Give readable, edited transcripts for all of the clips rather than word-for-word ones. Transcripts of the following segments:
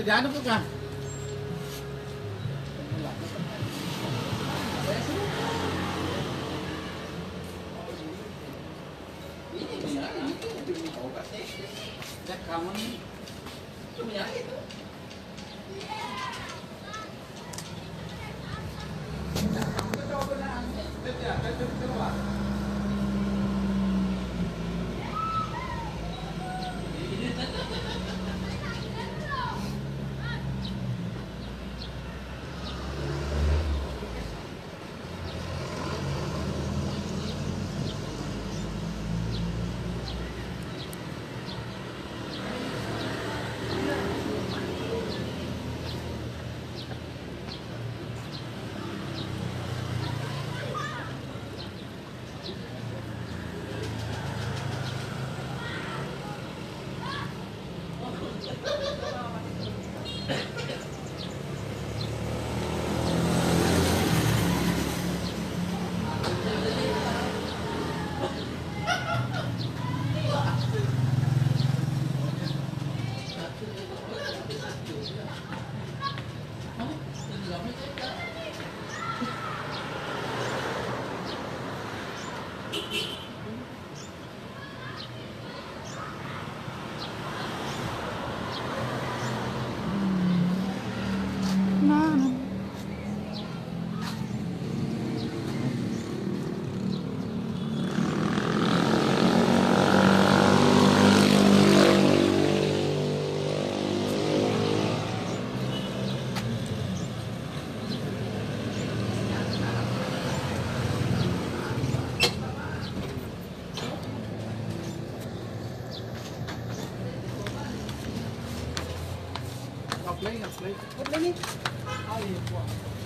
di anu bukan? Ya kamu nih.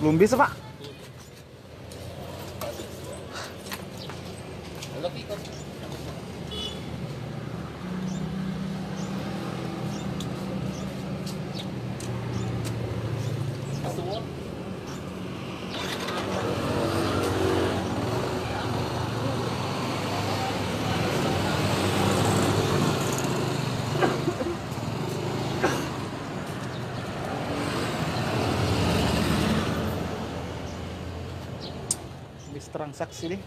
Belum bisa, Pak. Habis transaksi deh.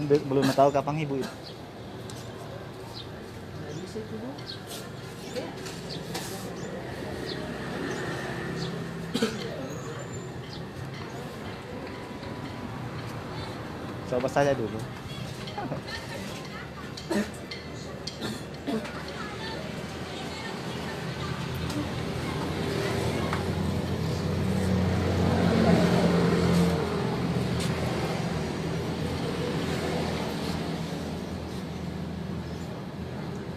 Belum tahu kapan ibu itu. Coba saja dulu.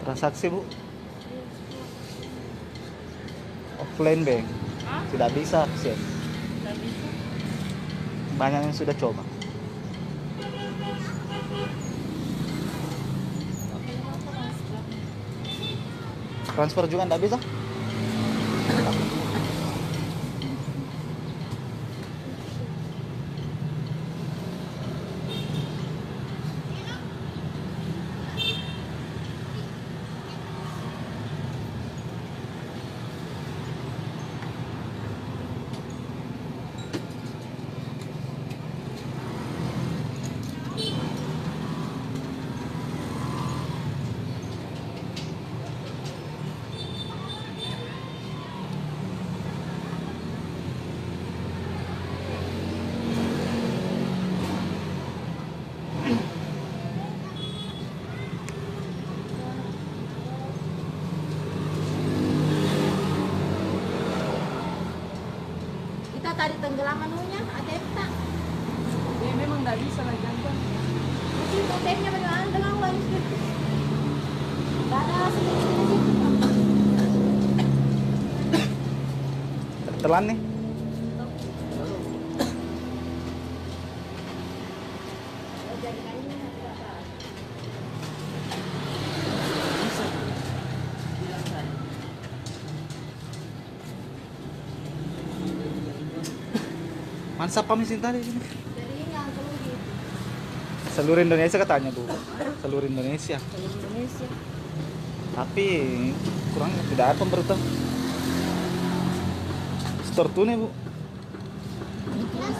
Transaksi, Bu. Offline bank. Tidak bisa absen. Banyak yang sudah coba. Transfer juga tidak bisa. Tadi tenggelam anunya, ATM tak? Ya memang nggak bisa lagi jantan. Mesti ATM-nya bagaimana dengan uang? Nggak ada sedikit-sedikit. Telan nih. Oh, jadi kayaknya nggak apa. Bilang saya. Mansa pamisin tadi sini. Jadi yang perlu di Seluruh Indonesia katanya Bu. Seluruh Indonesia. Indonesia. Tapi kurang tidak ada pemberitahuan. Store tuh nih Bu. Yang